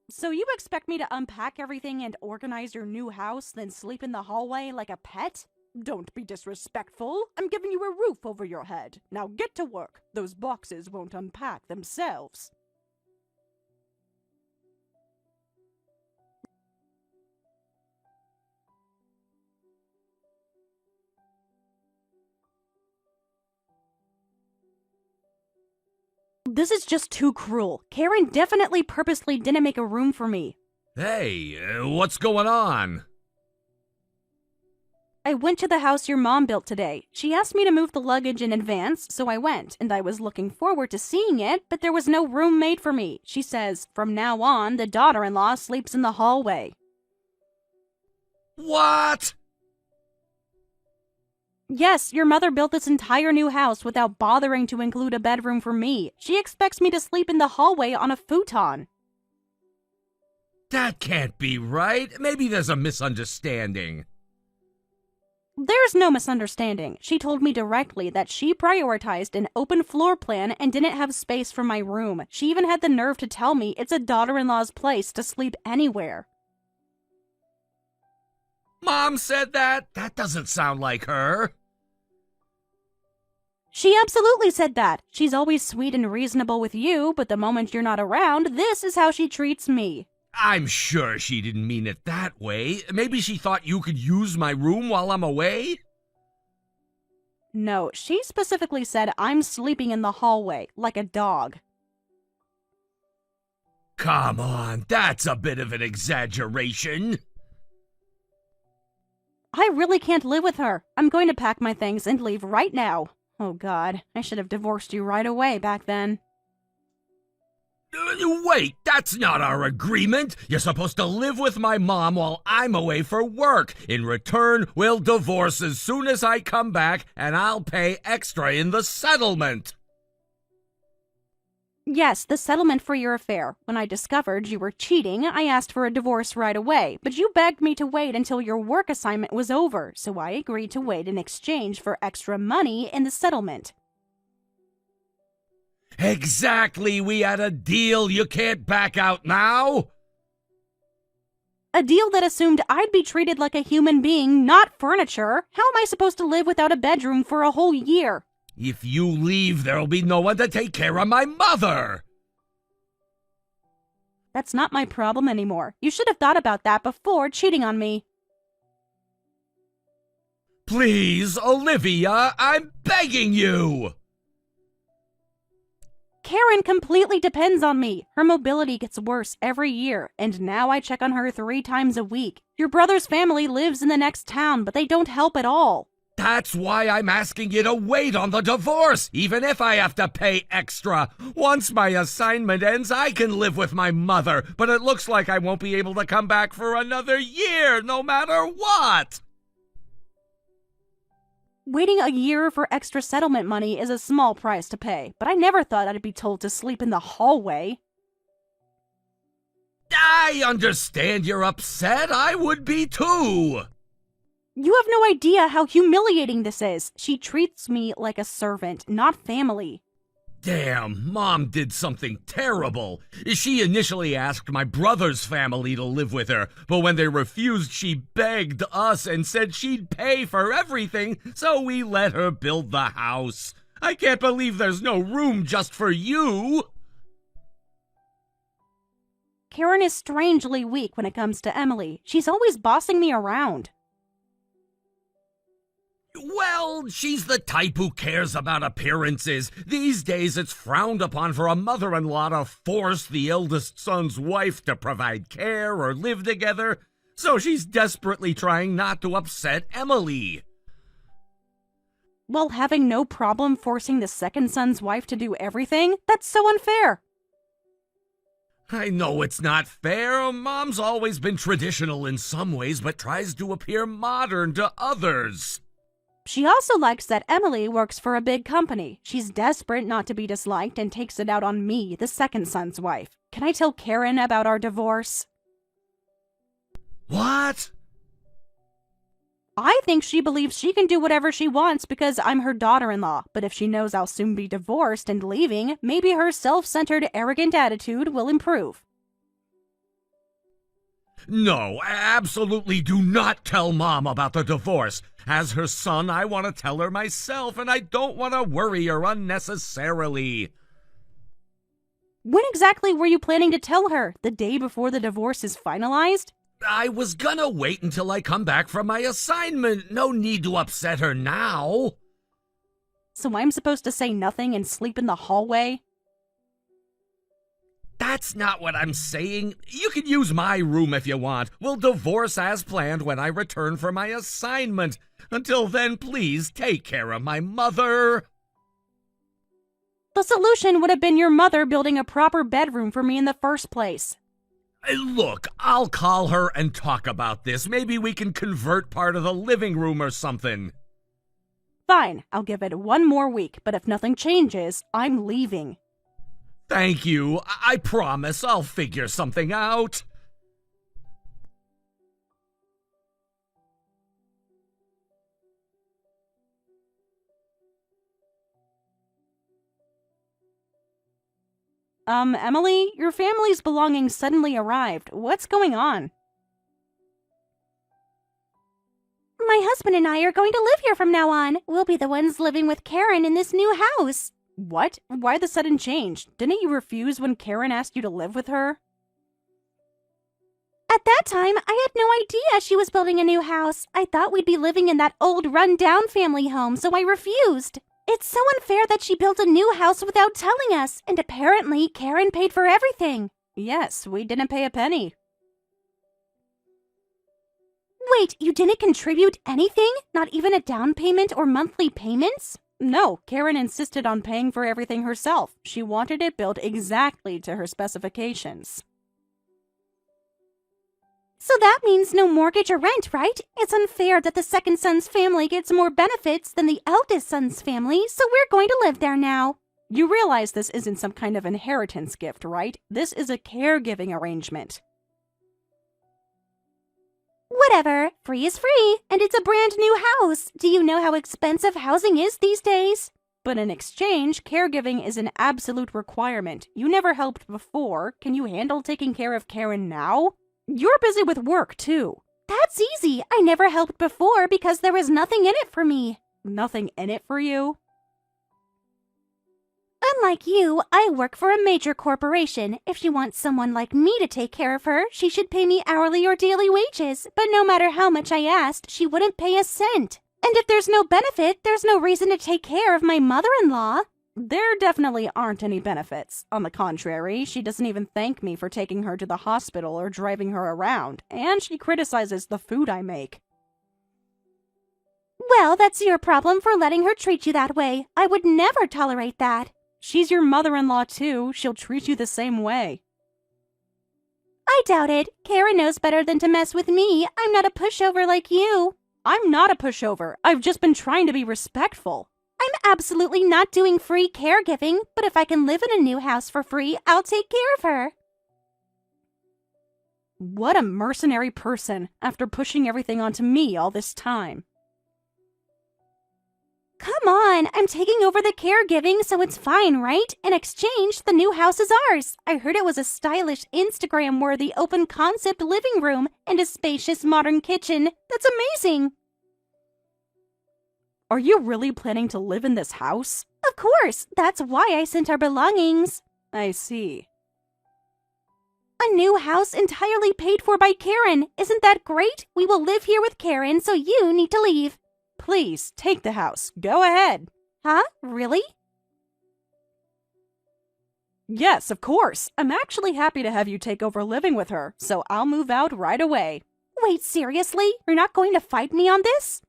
So you expect me to unpack everything and organize your new house, then sleep in the hallway like a pet? Don't be disrespectful. I'm giving you a roof over your head. Now get to work. Those boxes won't unpack themselves. This is just too cruel. Karen definitely purposely didn't make a room for me. Hey, what's going on? I went to the house your mom built today. She asked me to move the luggage in advance, so I went, and I was looking forward to seeing it, but there was no room made for me. She says, from now on, the daughter-in-law sleeps in the hallway. What? Yes, your mother built this entire new house without bothering to include a bedroom for me. She expects me to sleep in the hallway on a futon. That can't be right. Maybe there's a misunderstanding. There's no misunderstanding. She told me directly that she prioritized an open floor plan and didn't have space for my room. She even had the nerve to tell me it's a daughter-in-law's place to sleep anywhere. Mom said that? That doesn't sound like her. She absolutely said that. She's always sweet and reasonable with you, but the moment you're not around, this is how she treats me. I'm sure she didn't mean it that way. Maybe she thought you could use my room while I'm away? No, she specifically said I'm sleeping in the hallway, like a dog. Come on, that's a bit of an exaggeration. I really can't live with her. I'm going to pack my things and leave right now. Oh God, I should have divorced you right away back then. Wait, that's not our agreement. You're supposed to live with my mom while I'm away for work. In return, we'll divorce as soon as I come back, and I'll pay extra in the settlement. Yes, the settlement for your affair. When I discovered you were cheating, I asked for a divorce right away, but you begged me to wait until your work assignment was over, so I agreed to wait in exchange for extra money in the settlement. Exactly, we had a deal. You can't back out now. A deal that assumed I'd be treated like a human being, not furniture. How am I supposed to live without a bedroom for a whole year? If you leave, there'll be no one to take care of my mother. That's not my problem anymore. You should have thought about that before cheating on me. Please, Olivia, I'm begging you. Karen completely depends on me. Her mobility gets worse every year, and now I check on her 3 times a week. Your brother's family lives in the next town, but they don't help at all. That's why I'm asking you to wait on the divorce, even if I have to pay extra. Once my assignment ends, I can live with my mother, but it looks like I won't be able to come back for another year, no matter what. Waiting a year for extra settlement money is a small price to pay, but I never thought I'd be told to sleep in the hallway. I understand you're upset. I would be too. You have no idea how humiliating this is. She treats me like a servant, not family. Damn, Mom did something terrible. She initially asked my brother's family to live with her, but when they refused, she begged us and said she'd pay for everything, so we let her build the house. I can't believe there's no room just for you. Karen is strangely weak when it comes to Emily. She's always bossing me around. Well, she's the type who cares about appearances. These days, it's frowned upon for a mother-in-law to force the eldest son's wife to provide care or live together, so she's desperately trying not to upset Emily. While having no problem forcing the second son's wife to do everything? That's so unfair. I know it's not fair. Mom's always been traditional in some ways, but tries to appear modern to others. She also likes that Emily works for a big company. She's desperate not to be disliked and takes it out on me, the second son's wife. Can I tell Karen about our divorce? What? I think she believes she can do whatever she wants because I'm her daughter-in-law. But if she knows I'll soon be divorced and leaving, maybe her self-centered, arrogant attitude will improve. No, absolutely do not tell Mom about the divorce. As her son, I want to tell her myself, and I don't want to worry her unnecessarily. When exactly were you planning to tell her? The day before the divorce is finalized? I was gonna wait until I come back from my assignment. No need to upset her now. So I'm supposed to say nothing and sleep in the hallway? That's not what I'm saying. You can use my room if you want. We'll divorce as planned when I return from my assignment. Until then, please take care of my mother. The solution would have been your mother building a proper bedroom for me in the first place. Look, I'll call her and talk about this. Maybe we can convert part of the living room or something. Fine, I'll give it one more week, but if nothing changes, I'm leaving. Thank you. I promise I'll figure something out. Emily, your family's belongings suddenly arrived. What's going on? My husband and I are going to live here from now on. We'll be the ones living with Karen in this new house. What? Why the sudden change? Didn't you refuse when Karen asked you to live with her? At that time, I had no idea she was building a new house. I thought we'd be living in that old run-down family home, so I refused. It's so unfair that she built a new house without telling us, and apparently Karen paid for everything. Yes, we didn't pay a penny. Wait, you didn't contribute anything? Not even a down payment or monthly payments? No, Karen insisted on paying for everything herself. She wanted it built exactly to her specifications. So that means no mortgage or rent, right? It's unfair that the second son's family gets more benefits than the eldest son's family, so we're going to live there now. You realize this isn't some kind of inheritance gift, right? This is a caregiving arrangement. Whatever. Free is free, and it's a brand new house. Do you know how expensive housing is these days? But in exchange, caregiving is an absolute requirement. You never helped before. Can you handle taking care of Karen now? You're busy with work, too. That's easy. I never helped before because there was nothing in it for me. Nothing in it for you? Unlike you, I work for a major corporation. If she wants someone like me to take care of her, she should pay me hourly or daily wages. But no matter how much I asked, she wouldn't pay a cent. And if there's no benefit, there's no reason to take care of my mother-in-law. There definitely aren't any benefits. On the contrary, she doesn't even thank me for taking her to the hospital or driving her around, and she criticizes the food I make. Well, that's your problem for letting her treat you that way. I would never tolerate that. She's your mother-in-law, too. She'll treat you the same way. I doubt it. Karen knows better than to mess with me. I'm not a pushover like you. I'm not a pushover. I've just been trying to be respectful. I'm absolutely not doing free caregiving, but if I can live in a new house for free, I'll take care of her. What a mercenary person, after pushing everything onto me all this time. Come on, I'm taking over the caregiving, so it's fine, right? In exchange, the new house is ours. I heard it was a stylish, Instagram-worthy, open-concept living room and a spacious, modern kitchen. That's amazing! Are you really planning to live in this house? Of course! That's why I sent our belongings. I see. A new house entirely paid for by Karen. Isn't that great? We will live here with Karen, so you need to leave. Please, take the house. Go ahead. Huh? Really? Yes, of course. I'm actually happy to have you take over living with her, so I'll move out right away. Wait, seriously? You're not going to fight me on this?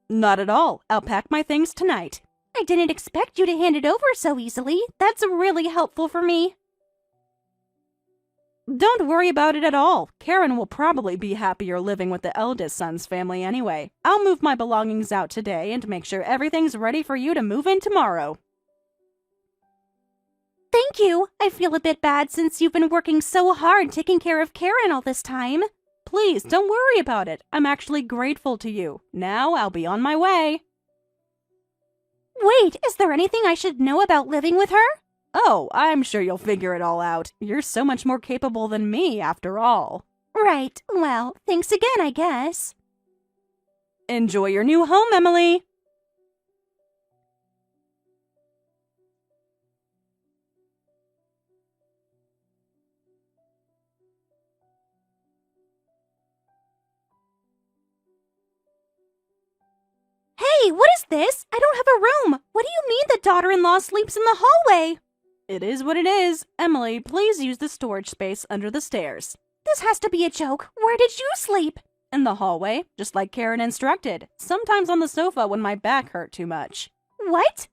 Not at all. I'll pack my things tonight. I didn't expect you to hand it over so easily. That's really helpful for me. Don't worry about it at all. Karen will probably be happier living with the eldest son's family anyway. I'll move my belongings out today and make sure everything's ready for you to move in tomorrow. Thank you. I feel a bit bad since you've been working so hard taking care of Karen all this time. Please, don't worry about it. I'm actually grateful to you. Now I'll be on my way. Wait, is there anything I should know about living with her? Oh, I'm sure you'll figure it all out. You're so much more capable than me, after all. Right. Well, thanks again, I guess. Enjoy your new home, Emily. Hey, what is this? I don't have a room. What do you mean the daughter-in-law sleeps in the hallway? It is what it is. Emily, please use the storage space under the stairs. This has to be a joke. Where did you sleep? In the hallway, just like Karen instructed. Sometimes on the sofa when my back hurt too much. What?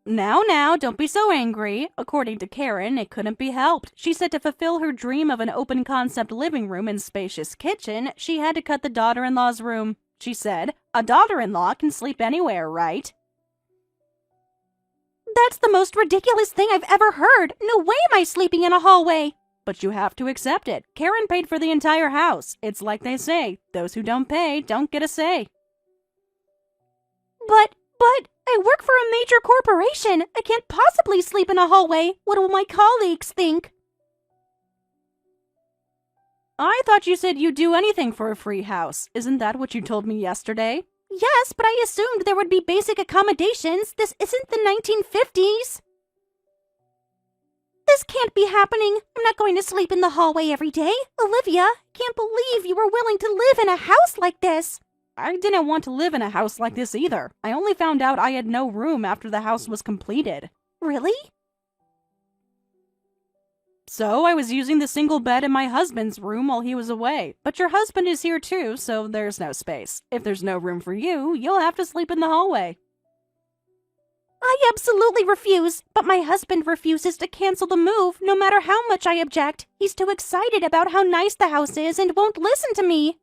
Now, don't be so angry. According to Karen, it couldn't be helped. She said to fulfill her dream of an open-concept living room and spacious kitchen, she had to cut the daughter-in-law's room. She said, a daughter-in-law can sleep anywhere, right? That's the most ridiculous thing I've ever heard. No way am I sleeping in a hallway. But you have to accept it. Karen paid for the entire house. It's like they say, those who don't pay don't get a say. But, I work for a major corporation. I can't possibly sleep in a hallway. What will my colleagues think? I thought you said you'd do anything for a free house. Isn't that what you told me yesterday? Yes, but I assumed there would be basic accommodations. This isn't the 1950s. This can't be happening. I'm not going to sleep in the hallway every day. Olivia, can't believe you were willing to live in a house like this. I didn't want to live in a house like this either. I only found out I had no room after the house was completed. Really? So I was using the single bed in my husband's room while he was away. But your husband is here too, so there's no space. If there's no room for you, you'll have to sleep in the hallway. I absolutely refuse, but my husband refuses to cancel the move no matter how much I object. He's too excited about how nice the house is and won't listen to me.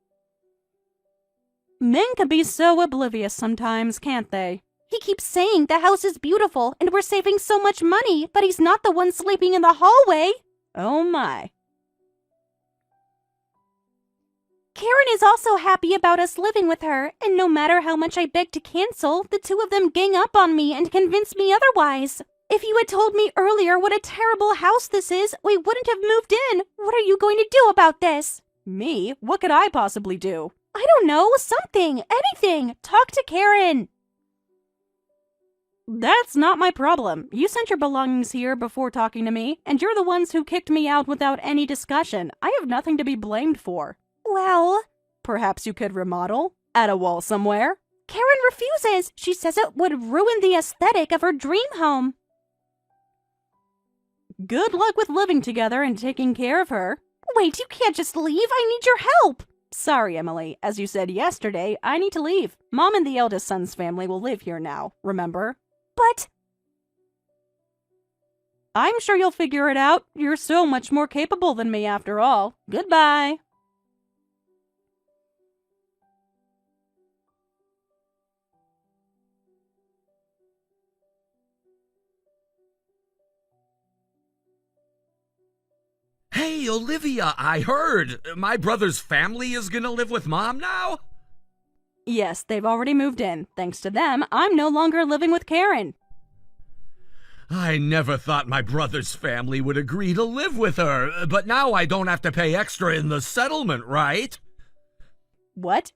Men can be so oblivious sometimes, can't they? He keeps saying the house is beautiful and we're saving so much money, but he's not the one sleeping in the hallway. Oh my. Karen is also happy about us living with her, and no matter how much I beg to cancel, the two of them gang up on me and convince me otherwise. If you had told me earlier what a terrible house this is, we wouldn't have moved in. What are you going to do about this? Me? What could I possibly do? I don't know, something, anything. Talk to Karen. That's not my problem. You sent your belongings here before talking to me, and you're the ones who kicked me out without any discussion. I have nothing to be blamed for. Well, perhaps you could remodel? Add a wall somewhere? Karen refuses. She says it would ruin the aesthetic of her dream home. Good luck with living together and taking care of her. Wait, you can't just leave. I need your help. Sorry, Emily. As you said yesterday, I need to leave. Mom and the eldest son's family will live here now, remember? But I'm sure you'll figure it out. You're so much more capable than me after all. Goodbye. Hey, Olivia, I heard my brother's family is gonna live with Mom now? Yes, they've already moved in. Thanks to them, I'm no longer living with Karen. I never thought my brother's family would agree to live with her, but now I don't have to pay extra in the settlement, right? What?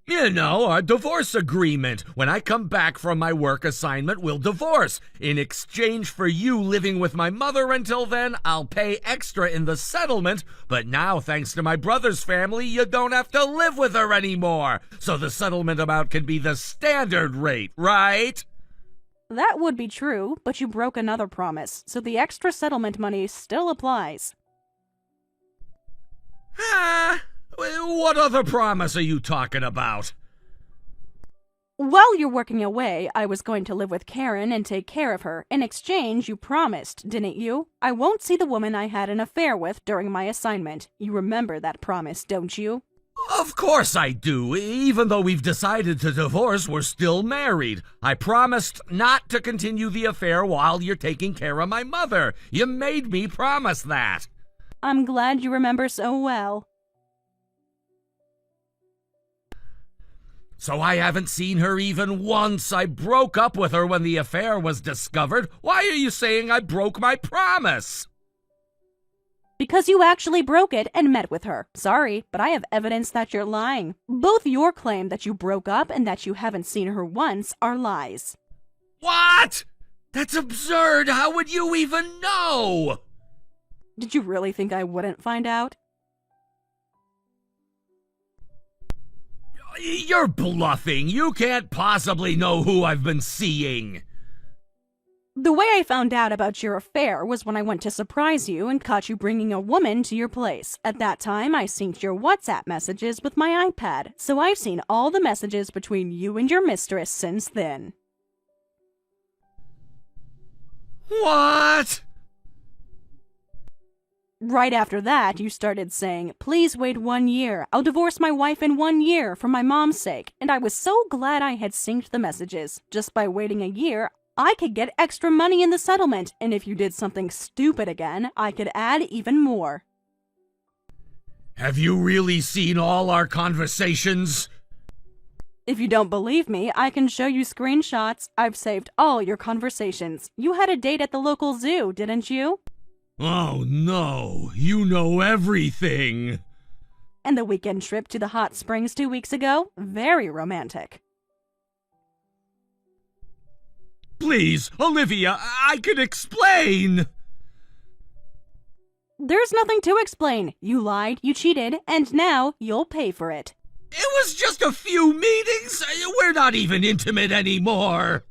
You know, a divorce agreement. When I come back from my work assignment, we'll divorce. In exchange for you living with my mother until then, I'll pay extra in the settlement. But now, thanks to my brother's family, you don't have to live with her anymore. So the settlement amount can be the standard rate, right? That would be true, but you broke another promise, so the extra settlement money still applies. Ah, what other promise are you talking about? While you're working away, I was going to live with Karen and take care of her. In exchange, you promised, didn't you? I won't see the woman I had an affair with during my assignment. You remember that promise, don't you? Of course I do. Even though we've decided to divorce, we're still married. I promised not to continue the affair while you're taking care of my mother. You made me promise that. I'm glad you remember so well. So I haven't seen her even once. I broke up with her when the affair was discovered. Why are you saying I broke my promise? Because you actually broke it and met with her. Sorry, but I have evidence that you're lying. Both your claim that you broke up and that you haven't seen her once are lies. What? That's absurd. How would you even know? Did you really think I wouldn't find out? You're bluffing. You can't possibly know who I've been seeing. The way I found out about your affair was when I went to surprise you and caught you bringing a woman to your place. At that time, I synced your WhatsApp messages with my iPad, so I've seen all the messages between you and your mistress since then. What? Right after that, you started saying, "Please wait 1 year. I'll divorce my wife in 1 year for my mom's sake." And I was so glad I had synced the messages. Just by waiting a year, I could get extra money in the settlement, and if you did something stupid again, I could add even more. Have you really seen all our conversations? If you don't believe me, I can show you screenshots. I've saved all your conversations. You had a date at the local zoo, didn't you? Oh no, you know everything. And the weekend trip to the hot springs 2 weeks ago? Very romantic. Please, Olivia, I can explain. There's nothing to explain. You lied, you cheated, and now you'll pay for it. It was just a few meetings. We're not even intimate anymore.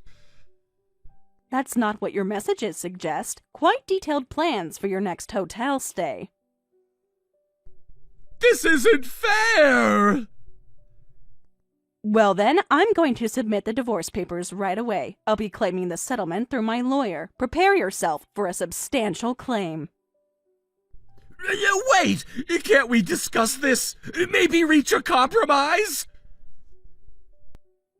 That's not what your messages suggest. Quite detailed plans for your next hotel stay. This isn't fair. Well then, I'm going to submit the divorce papers right away. I'll be claiming the settlement through my lawyer. Prepare yourself for a substantial claim. Wait! Can't we discuss this? Maybe reach a compromise?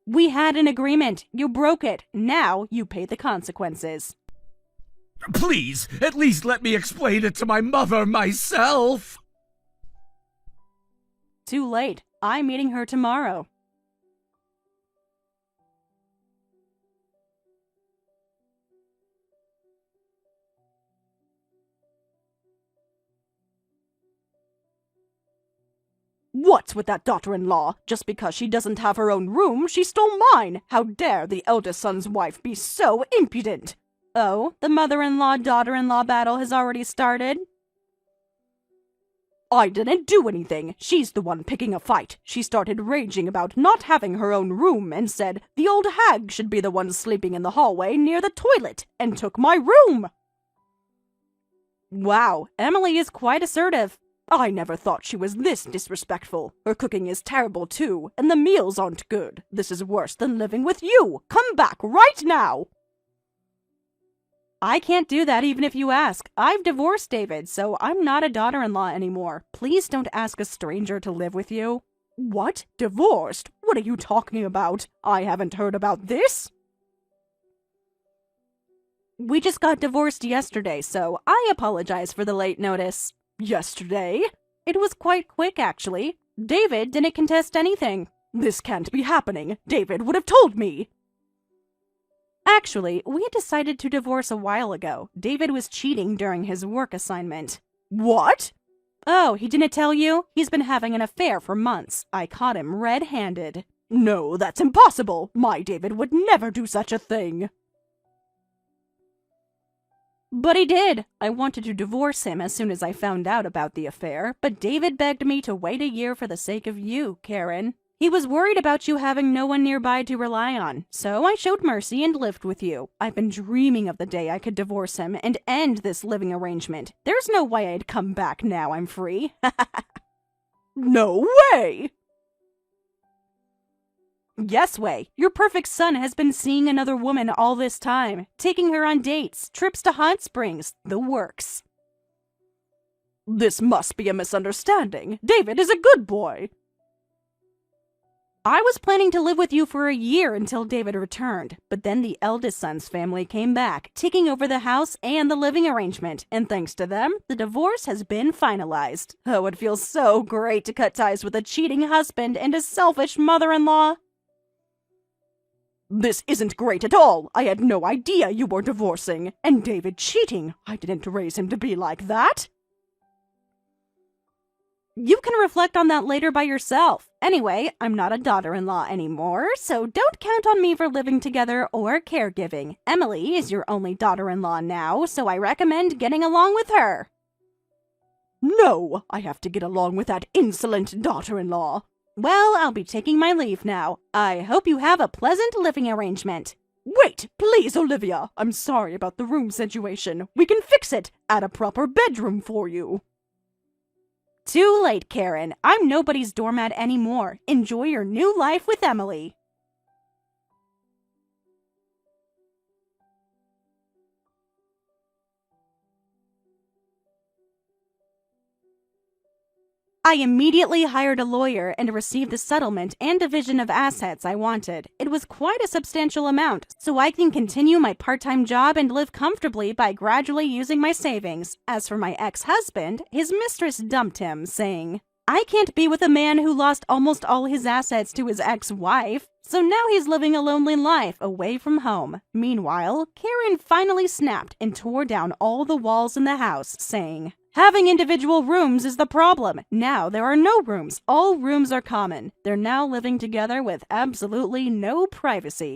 We had an agreement. You broke it. Now you pay the consequences. Please, at least let me explain it to my mother myself. Too late. I'm meeting her tomorrow. What's with that daughter-in-law? Just because she doesn't have her own room, she stole mine! How dare the eldest son's wife be so impudent! Oh, the mother-in-law, daughter-in-law battle has already started? I didn't do anything. She's the one picking a fight. She started raging about not having her own room and said the old hag should be the one sleeping in the hallway near the toilet and took my room! Wow, Emily is quite assertive. I never thought she was this disrespectful. Her cooking is terrible too, and the meals aren't good. This is worse than living with you. Come back right now! I can't do that even if you ask. I've divorced David, so I'm not a daughter-in-law anymore. Please don't ask a stranger to live with you. What? Divorced? What are you talking about? I haven't heard about this. We just got divorced yesterday, so I apologize for the late notice. Yesterday? It was quite quick, actually. David didn't contest anything. This can't be happening. David would have told me. Actually, we had decided to divorce a while ago. David was cheating during his work assignment. What? Oh, he didn't tell you? He's been having an affair for months. I caught him red-handed. No, that's impossible. My David would never do such a thing. But he did. I wanted to divorce him as soon as I found out about the affair, but David begged me to wait a year for the sake of you, Karen. He was worried about you having no one nearby to rely on, so I showed mercy and lived with you. I've been dreaming of the day I could divorce him and end this living arrangement. There's no way I'd come back now I'm free. No way! Yes way. Your perfect son has been seeing another woman all this time, taking her on dates, trips to hot springs, the works. This must be a misunderstanding. David is a good boy. I was planning to live with you for a year until David returned, but then the eldest son's family came back, taking over the house and the living arrangement, and thanks to them, the divorce has been finalized. Oh, it feels so great to cut ties with a cheating husband and a selfish mother-in-law. This isn't great at all. I had no idea you were divorcing. And David cheating. I didn't raise him to be like that. You can reflect on that later by yourself. Anyway, I'm not a daughter-in-law anymore, so don't count on me for living together or caregiving. Emily is your only daughter-in-law now, so I recommend getting along with her. No, I have to get along with that insolent daughter-in-law. Well, I'll be taking my leave now. I hope you have a pleasant living arrangement. Wait, please, Olivia. I'm sorry about the room situation. We can fix it. Add a proper bedroom for you. Too late, Karen. I'm nobody's doormat anymore. Enjoy your new life with Emily. I immediately hired a lawyer and received the settlement and division of assets I wanted. It was quite a substantial amount, so I can continue my part-time job and live comfortably by gradually using my savings. As for my ex-husband, his mistress dumped him, saying, "I can't be with a man who lost almost all his assets to his ex-wife." So now he's living a lonely life away from home. Meanwhile, Karen finally snapped and tore down all the walls in the house, saying, "Having individual rooms is the problem. Now there are no rooms. All rooms are common. They're now living together with absolutely no privacy."